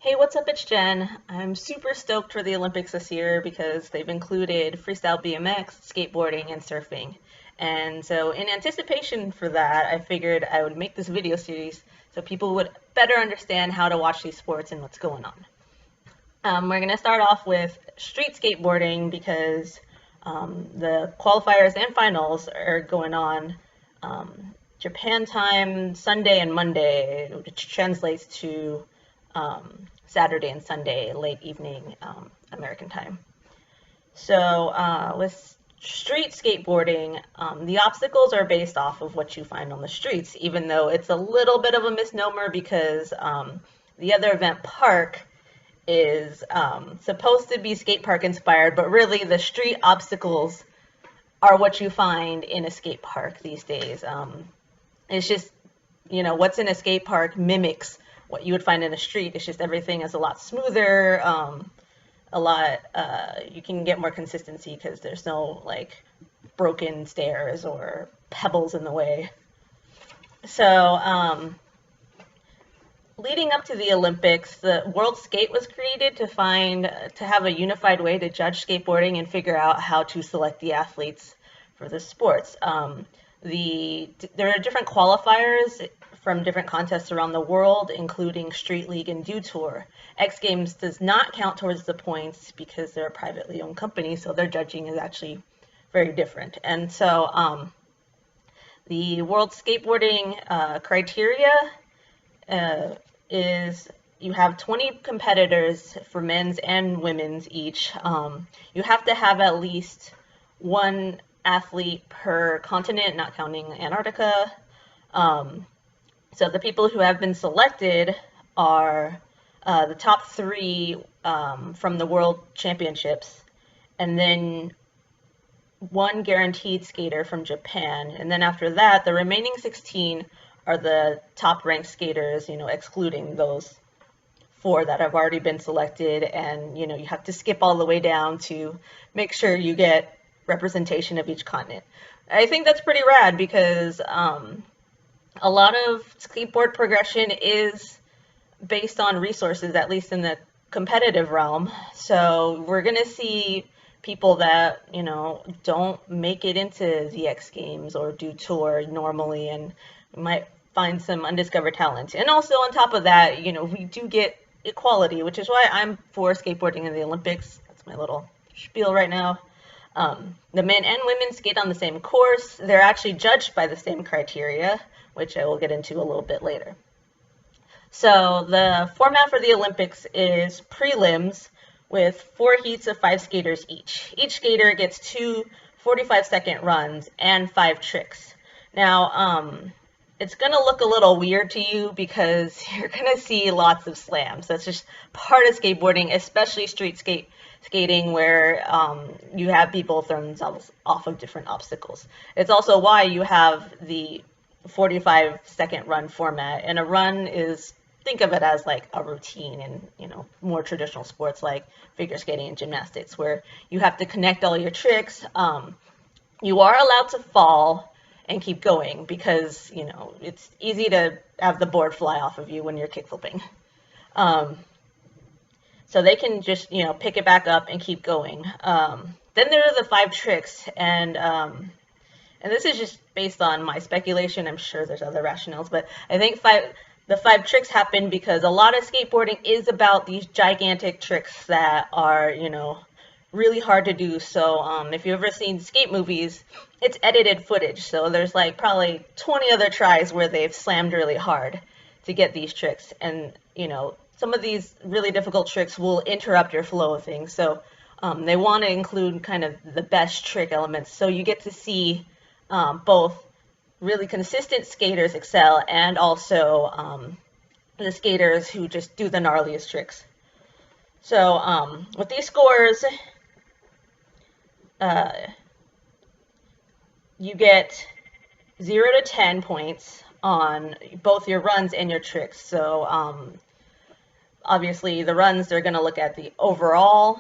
Hey, what's up? It's Jen. I'm super stoked for the Olympics this year because they've included freestyle BMX, skateboarding, and surfing. And so, in anticipation for that, I figured I would make this video series so people would better understand how to watch these sports and what's going on. We're going to start off with street skateboarding because the qualifiers and finals are going on Japan time Sunday and Monday, which translates to Saturday and Sunday, late evening American time. So with street skateboarding, the obstacles are based off of what you find on the streets, even though it's a little bit of a misnomer because the other event, Park, is supposed to be skate park inspired, but really the street obstacles are what you find in a skate park these days. It's just, what's in a skate park mimics what you would find in a street. It's just everything is a lot smoother, you can get more consistency because there's no like broken stairs or pebbles in the way. So leading up to the Olympics, the World Skate was created to have a unified way to judge skateboarding and figure out how to select the athletes for the sports. There are different qualifiers from different contests around the world, including Street League and Dew Tour. X Games does not count towards the points because they're a privately owned company, so their judging is actually very different. And so the World Skateboarding criteria is you have 20 competitors for men's and women's each. You have to have at least one athlete per continent, not counting Antarctica. So the people who have been selected are the top three from the World Championships, and then one guaranteed skater from Japan. And then after that, the remaining 16 are the top ranked skaters, excluding those four that have already been selected. And, you have to skip all the way down to make sure you get representation of each continent. I think that's pretty rad because a lot of skateboard progression is based on resources, at least in the competitive realm. So we're going to see people that, don't make it into the X Games or do tour normally, and we might find some undiscovered talent. And also on top of that, we do get equality, which is why I'm for skateboarding in the Olympics. That's my little spiel right now. The men and women skate on the same course. They're actually judged by the same criteria, which I will get into a little bit later. So the format for the Olympics is prelims with 4 heats of 5 skaters each. Each skater gets 2 45-second runs and 5 tricks. Now, it's going to look a little weird to you because you're going to see lots of slams. That's just part of skateboarding, especially street skating, where you have people throw themselves off of different obstacles. It's also why you have the 45-second run format. And a run is, think of it as like a routine in, more traditional sports like figure skating and gymnastics, where you have to connect all your tricks. You are allowed to fall and keep going because, it's easy to have the board fly off of you when you're kickflipping. So they can just, pick it back up and keep going. Then there are the 5 tricks, and this is just based on my speculation. I'm sure there's other rationales, but I think the 5 tricks happen because a lot of skateboarding is about these gigantic tricks that are, really hard to do. So if you've ever seen skate movies, it's edited footage. So there's like probably 20 other tries where they've slammed really hard to get these tricks. And, some of these really difficult tricks will interrupt your flow of things. So they want to include kind of the best trick elements. So you get to see both really consistent skaters excel and also the skaters who just do the gnarliest tricks. So with these scores, you get 0 to 10 points on both your runs and your tricks. So obviously the runs, they're going to look at the overall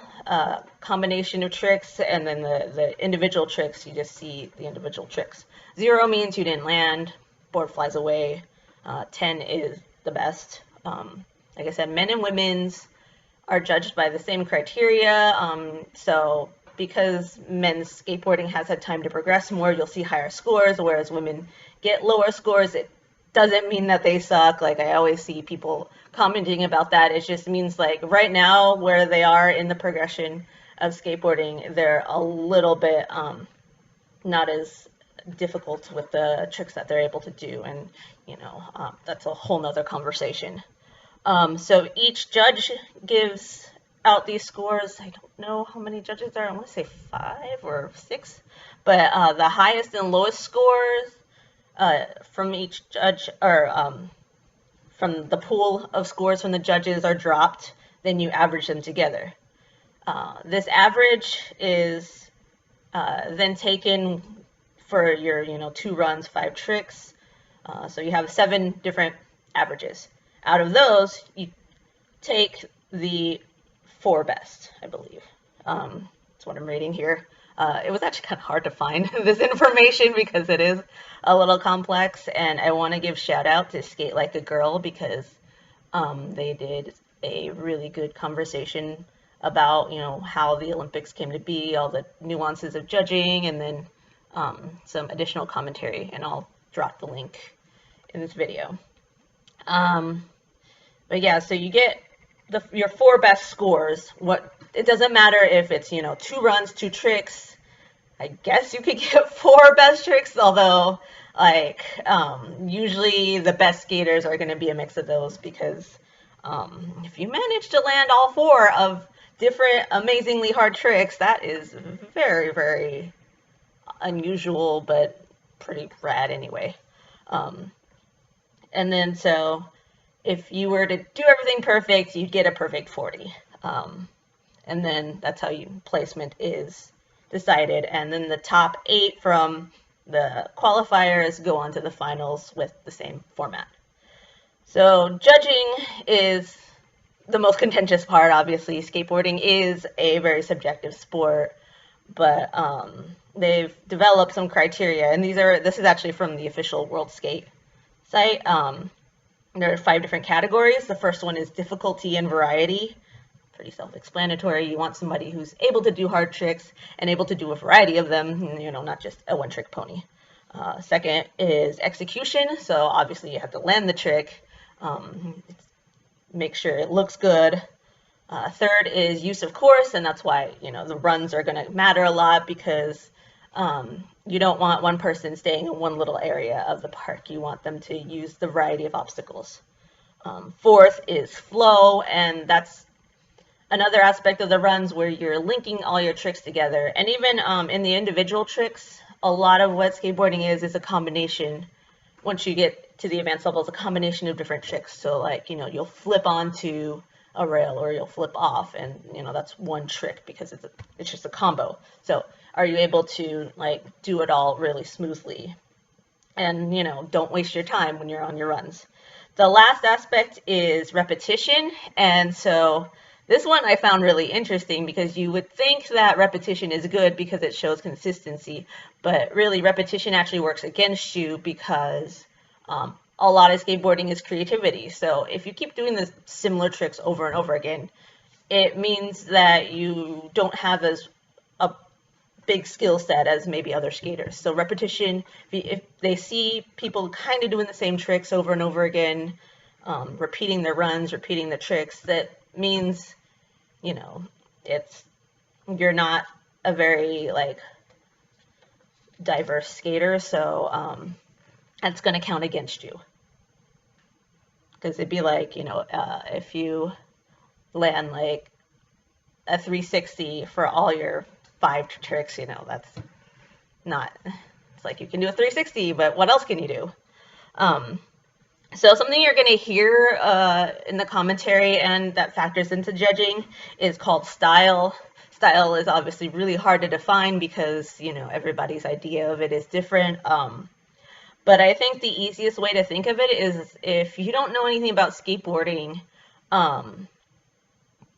combination of tricks, and then the individual tricks, you just see the individual tricks. 0 means you didn't land, board flies away. 10 is the best. like I said, men and women's are judged by the same criteria. So because men's skateboarding has had time to progress more, you'll see higher scores, whereas women get lower scores. It doesn't mean that they suck. Like, I always see people commenting about that. It just means, like, right now where they are in the progression of skateboarding, they're a little bit not as difficult with the tricks that they're able to do. And, that's a whole nother conversation. So each judge gives out these scores. I don't know how many judges there are. I want to say 5 or 6. But the highest and lowest scores from each judge, or from the pool of scores from the judges, are dropped. Then you average them together. This average is then taken for your 2 runs, 5 tricks. So you have 7 different averages. Out of those, you take the 4 best, I believe. That's what I'm reading here. It was actually kind of hard to find this information because it is a little complex, and I want to give shout out to Skate Like a Girl because they did a really good conversation about how the Olympics came to be, all the nuances of judging, and then some additional commentary, and I'll drop the link in this video. But yeah, so you get your 4 best scores. It doesn't matter if it's 2 runs, 2 tricks. I guess you could get 4 best tricks, although usually the best skaters are going to be a mix of those, because if you manage to land all 4 of different amazingly hard tricks, that is very, very unusual, but pretty rad anyway. And then so if you were to do everything perfect, you'd get a perfect 40. And then that's how placement is decided. And then the top 8 from the qualifiers go on to the finals with the same format. So judging is the most contentious part, obviously. Skateboarding is a very subjective sport, but they've developed some criteria, and this is actually from the official World Skate site. There are 5 different categories. The first one is difficulty and variety. Pretty self-explanatory. You want somebody who's able to do hard tricks and able to do a variety of them, not just a one-trick pony. Second is execution. So obviously you have to land the trick, make sure it looks good. Third is use of course, and that's why the runs are going to matter a lot, because you don't want one person staying in one little area of the park. You want them to use the variety of obstacles. Fourth is flow, and that's another aspect of the runs where you're linking all your tricks together. And even in the individual tricks, a lot of what skateboarding is a combination. Once you get to the advanced levels, a combination of different tricks. So you'll flip onto a rail, or you'll flip off, and that's one trick because it's just a combo. So are you able to do it all really smoothly, and don't waste your time when you're on your runs. The last aspect is repetition, and so this one I found really interesting, because you would think that repetition is good because it shows consistency, but really repetition actually works against you, because a lot of skateboarding is creativity. So if you keep doing the similar tricks over and over again, it means that you don't have as a big skill set as maybe other skaters. So repetition, if they see people kind of doing the same tricks over and over again, repeating their runs, repeating the tricks, that means, you're not a very diverse skater. So that's going to count against you. Because it'd be if you land a 360 for all your 5 tricks, that's not, it's you can do a 360, but what else can you do? So something you're going to hear in the commentary, and that factors into judging, is called style. Style is obviously really hard to define because, everybody's idea of it is different. But I think the easiest way to think of it is, if you don't know anything about skateboarding,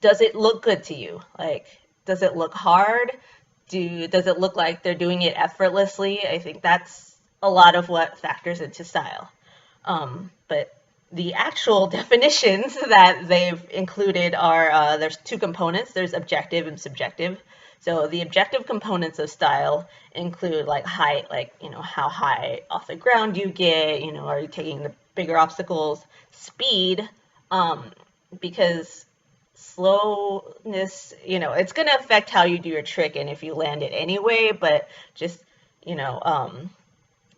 does it look good to you? Does it look hard? Does it look like they're doing it effortlessly? I think that's a lot of what factors into style. But The actual definitions that they've included are there's two components. There's objective and subjective. So the objective components of style include like height, like, you know, how high off the ground you get, you know, are you taking the bigger obstacles? Speed, because slowness, you know, it's going to affect how you do your trick and if you land it anyway, but just, you know,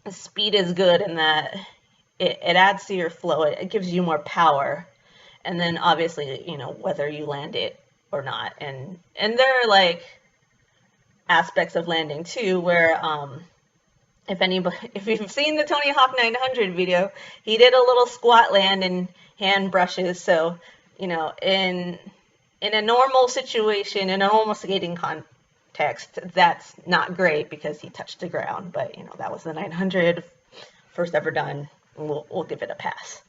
speed is good in that it adds to your flow. It gives you more power. And then obviously, you know, whether you land it or not. And there are like aspects of landing too where if you've seen the Tony Hawk 900 video, he did a little squat land and hand brushes. So, you know, in a normal situation, in a normal skating context, that's not great because he touched the ground. But, you know, that was the 900, first ever done. We'll give it a pass.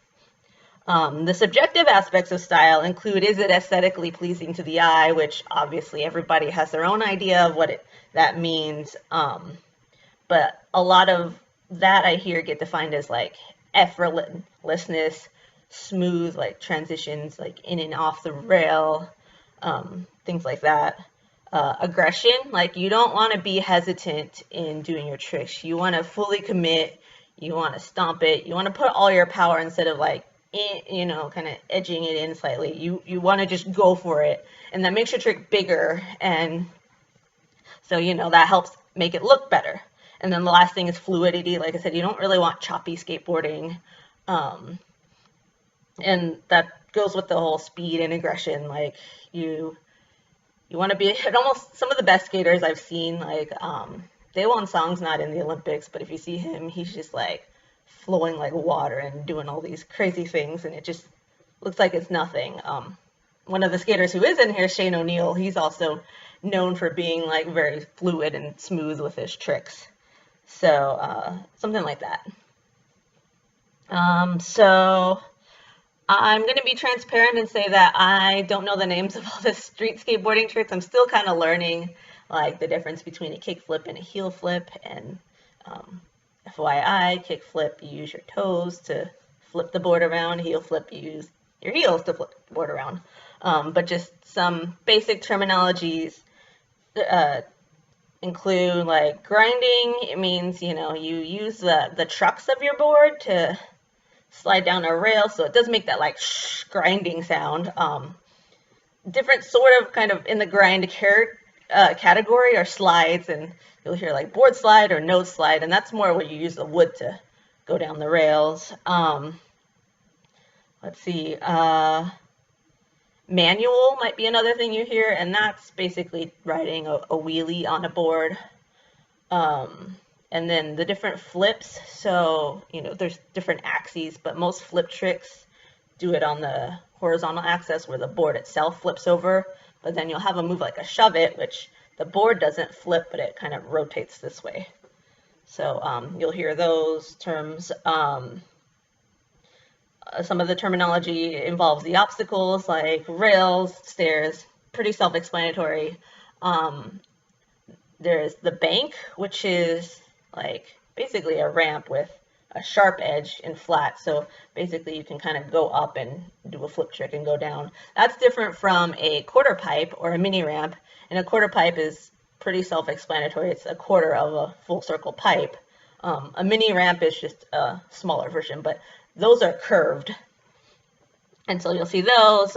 The subjective aspects of style include, is it aesthetically pleasing to the eye, which obviously everybody has their own idea of what that means. But a lot of that I hear get defined as like effortlessness, smooth, like transitions, like in and off the rail, things like that. Aggression, like you don't want to be hesitant in doing your tricks. You want to fully commit. You want to stomp it. You want to put all your power instead of like, you know, kind of edging it in slightly. You want to just go for it. And that makes your trick bigger. And so, you know, that helps make it look better. And then the last thing is fluidity. Like I said, you don't really want choppy skateboarding. And that goes with the whole speed and aggression. Like you want to be, it almost, some of the best skaters I've seen, like, Daewon Song's not in the Olympics, but if you see him, he's just like flowing like water and doing all these crazy things, and it just looks like it's nothing. One of the skaters who is in here, Shane O'Neill, he's also known for being like very fluid and smooth with his tricks. So something like that. So I'm going to be transparent and say that I don't know the names of all the street skateboarding tricks. I'm still kind of learning like the difference between a kick flip and a heel flip. And FYI, kick flip, you use your toes to flip the board around. Heel flip, you use your heels to flip the board around. But just some basic terminologies include like grinding. It means, you know, you use the trucks of your board to slide down a rail, so it does make that like grinding sound. Different sort of kind of in the grind category are slides, and you'll hear like board slide or nose slide, and that's more where you use the wood to go down the rails. Let's see, manual might be another thing you hear, and that's basically riding a wheelie on a board. And then the different flips, so, you know, there's different axes, but most flip tricks do it on the horizontal axis where the board itself flips over, but then you'll have a move like a shove it, which the board doesn't flip, but it kind of rotates this way. So you'll hear those terms. Some of the terminology involves the obstacles like rails, stairs, pretty self-explanatory. There's the bank, which is like basically a ramp with a sharp edge and flat. So basically you can kind of go up and do a flip trick and go down. That's different from a quarter pipe or a mini ramp. And a quarter pipe is pretty self-explanatory. It's a quarter of a full circle pipe. A mini ramp is just a smaller version, but those are curved. And so you'll see those.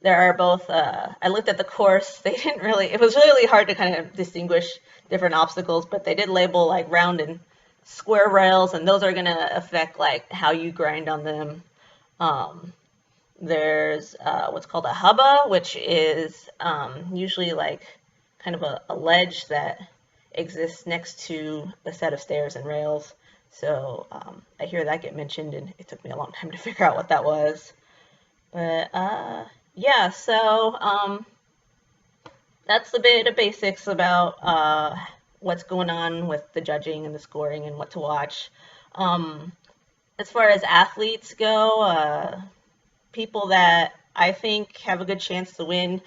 There are both, I looked at the course, they didn't really, it was really hard to kind of distinguish different obstacles, but they did label like round and square rails, and those are going to affect like how you grind on them. There's what's called a hubba, which is usually like kind of a ledge that exists next to a set of stairs and rails. So I hear that get mentioned, and it took me a long time to figure out what that was. But yeah, so that's the bit of basics about what's going on with the judging and the scoring and what to watch. As far as athletes go, people that I think have a good chance to win,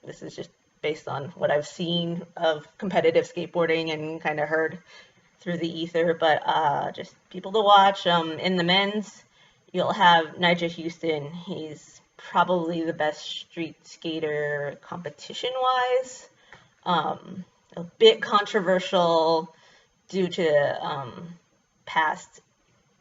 this is just based on what I've seen of competitive skateboarding and kind of heard through the ether, but just people to watch. In the men's, you'll have Nigel Houston. He's probably the best street skater competition-wise. A bit controversial due to past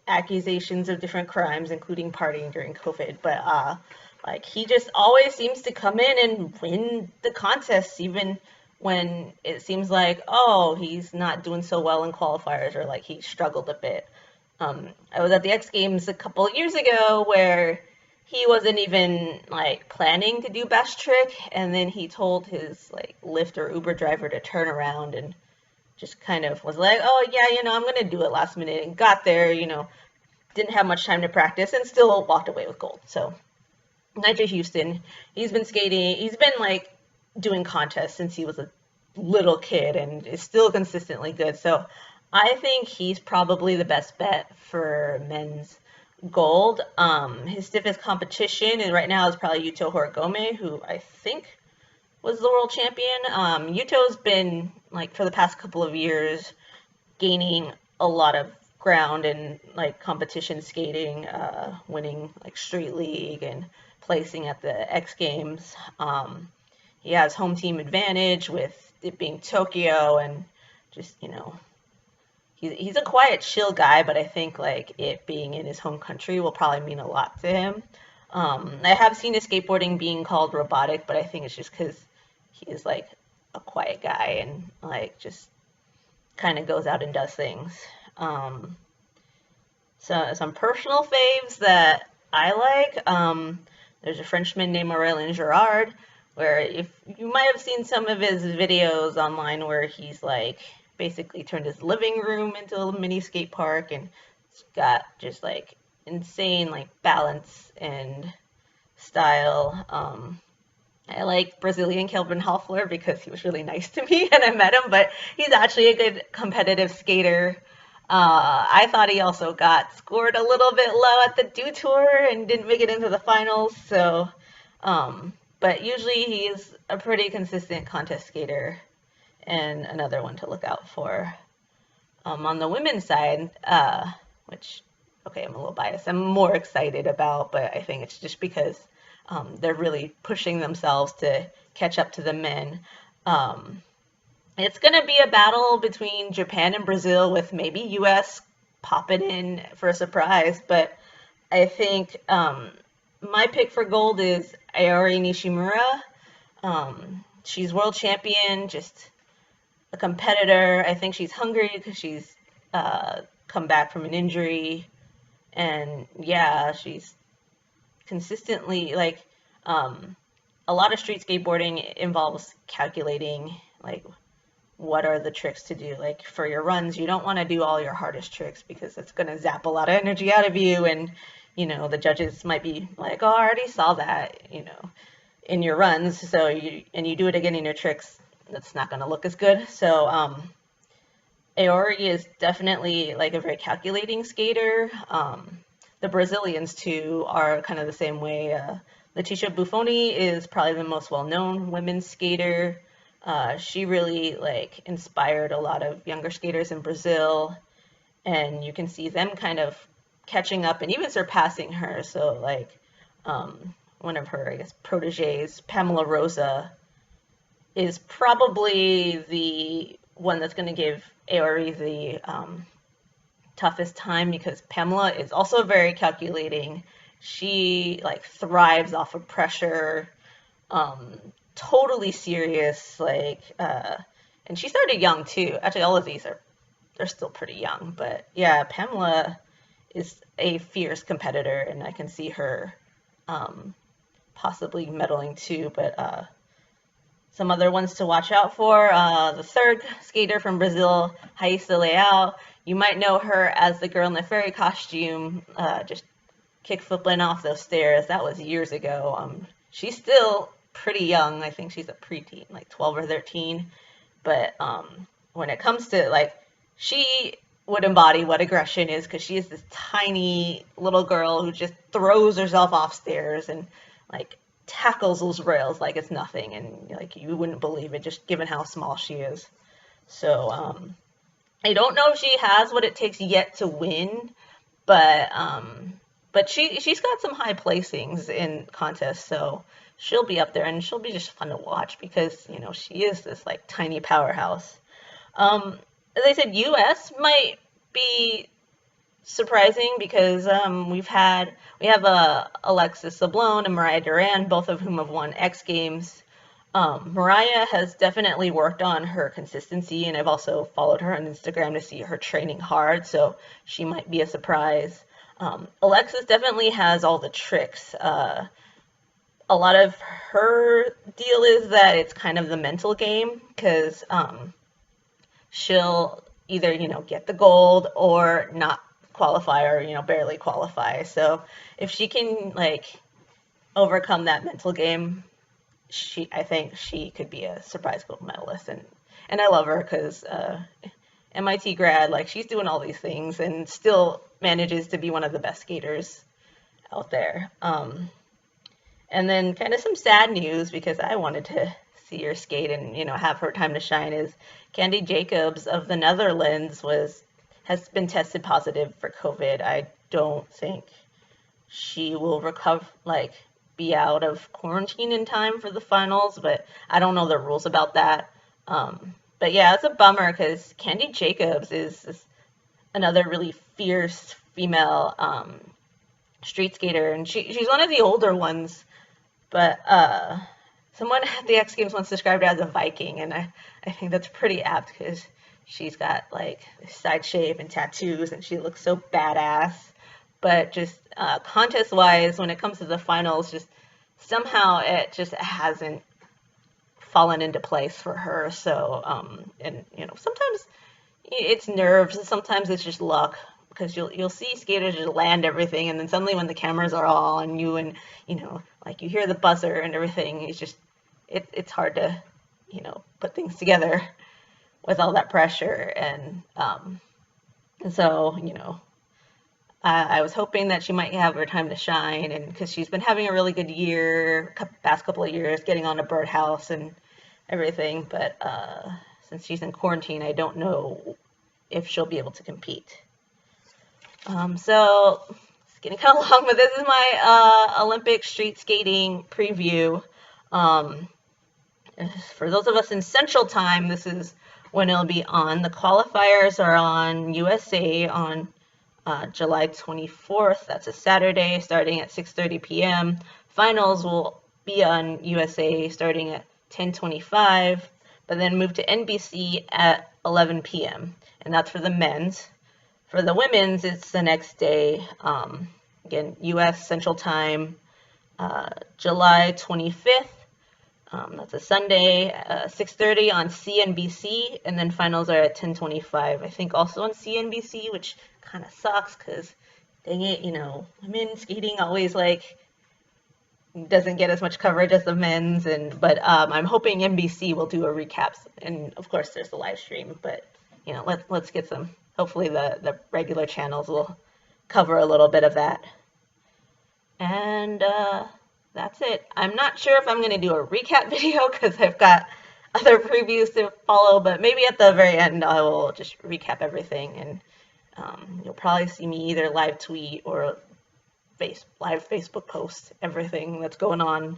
accusations of different crimes, including partying during COVID. But like he just always seems to come in and win the contests, even when it seems like, oh, he's not doing so well in qualifiers, or like he struggled a bit. I was at the X Games a couple of years ago where he wasn't even like planning to do best trick, and then he told his like Lyft or Uber driver to turn around and just kind of was like, oh yeah, I'm gonna do it last minute, and got there, didn't have much time to practice and still walked away with gold. So Nigel Houston, he's been skating, he's been like doing contests since he was a little kid and is still consistently good. So I think he's probably the best bet for men's gold. His stiffest competition and right now is probably Yuto Horigome, who I think was the world champion. Yuto's been like for the past couple of years gaining a lot of ground in like competition skating, winning like street league and placing at the X Games. He has home team advantage with it being Tokyo, and just he's a quiet, chill guy, but I think like it being in his home country will probably mean a lot to him. I have seen his skateboarding being called robotic, but I think it's just because he is like a quiet guy and like just kind of goes out and does things. So some personal faves that I like. There's a Frenchman named Aurélien Girard, where if you might have seen some of his videos online where he's like basically turned his living room into a mini skate park, and it's got just like insane like balance and style. I like Brazilian Kelvin Hoffler because he was really nice to me and I met him, but he's actually a good competitive skater. I thought he also got scored a little bit low at the Do Tour and didn't make it into the finals. So, but usually he's a pretty consistent contest skater and another one to look out for. On the women's side, which, okay, I'm a little biased, I'm more excited about, but I think it's just because they're really pushing themselves to catch up to the men. It's going to be a battle between Japan and Brazil, with maybe US popping in for a surprise, but I think my pick for gold is Aori Nishimura. She's world champion, just a competitor. I think she's hungry because she's come back from an injury, and yeah, she's consistently like a lot of street skateboarding involves calculating like what are the tricks to do. Like for your runs, you don't want to do all your hardest tricks because it's going to zap a lot of energy out of you, and the judges might be like, oh, I already saw that in your runs, so you do it again in your tricks, that's not going to look as good. So Aori is definitely like a very calculating skater. The Brazilians too are kind of the same way. Leticia Buffoni is probably the most well-known women's skater. She really like inspired a lot of younger skaters in Brazil, and you can see them kind of catching up and even surpassing her. So like one of her, I guess, proteges, Pamela Rosa, is probably the one that's going to give Aori the toughest time, because Pamela is also very calculating. She like thrives off of pressure, totally serious, like and she started young too. Actually, all of these they're still pretty young, but yeah, Pamela is a fierce competitor, and I can see her possibly medaling too. But some other ones to watch out for, the third skater from Brazil, Raíssa Leal. You might know her as the girl in the fairy costume, just kick flipping off those stairs. That was years ago. She's still pretty young. I think she's a preteen, like 12 or 13. But when it comes to, like, she would embody what aggression is, because she is this tiny little girl who just throws herself off stairs and, like, tackles those rails like it's nothing. And, like, you wouldn't believe it, just given how small she is. So, I don't know if she has what it takes yet to win, but she's got some high placings in contests, so she'll be up there and she'll be just fun to watch because she is this like tiny powerhouse. As I said, U.S. might be surprising because we have Alexis Sablone and Mariah Duran, both of whom have won X Games. Mariah has definitely worked on her consistency, and I've also followed her on Instagram to see her training hard, so she might be a surprise. Alexis definitely has all the tricks. A lot of her deal is that it's kind of the mental game because she'll either get the gold or not qualify or barely qualify. So if she can like overcome that mental game, I think she could be a surprise gold medalist, and I love her because MIT grad, like she's doing all these things and still manages to be one of the best skaters out there. And then kind of some sad news because I wanted to see her skate and have her time to shine is Candy Jacobs of the Netherlands has been tested positive for COVID. I don't think she will recover, like be out of quarantine in time for the finals, but I don't know the rules about that. But yeah, it's a bummer because Candy Jacobs is another really fierce female street skater, and she's one of the older ones, but someone at the X Games once described her as a Viking, and I think that's pretty apt because she's got like side shape and tattoos, and she looks so badass. But just contest-wise, when it comes to the finals, just somehow it just hasn't fallen into place for her. So, and sometimes it's nerves, and sometimes it's just luck because you'll see skaters just land everything, and then suddenly when the cameras are all on you, and like you hear the buzzer and everything, it's hard to put things together with all that pressure, and so I was hoping that she might have her time to shine, and because she's been having a really good year, past couple of years, getting on a birdhouse and everything. But since she's in quarantine, I don't know if she'll be able to compete. So it's getting kind of long, but this is my Olympic street skating preview. For those of us in Central Time, this is when it'll be on. The qualifiers are on USA on July 24th. That's a Saturday, starting at 6:30 p.m. Finals will be on USA starting at 10:25, but then move to NBC at 11 p.m. And that's for the men's. For the women's, it's the next day. Again, US Central Time, July 25th. That's a Sunday, 6:30 on CNBC, and then finals are at 10:25. I think also on CNBC, which kind of sucks because, dang it, women skating always like doesn't get as much coverage as the men's, but I'm hoping NBC will do a recap, and of course there's the live stream. But let's get some. Hopefully the regular channels will cover a little bit of that, and that's it. I'm not sure if I'm going to do a recap video because I've got other previews to follow, but maybe at the very end I will just recap everything, and you'll probably see me either live tweet or live Facebook post everything that's going on.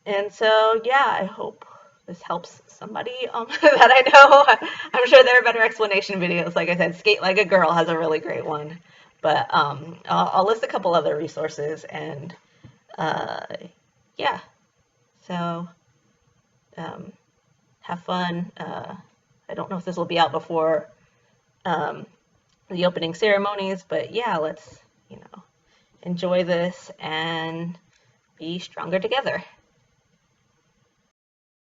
And so, yeah, I hope this helps somebody that I know. I'm sure there are better explanation videos. Like I said, Skate Like a Girl has a really great one. But I'll list a couple other resources, and yeah. So have fun. I don't know if this will be out before the opening ceremonies, but yeah, let's enjoy this and be stronger together.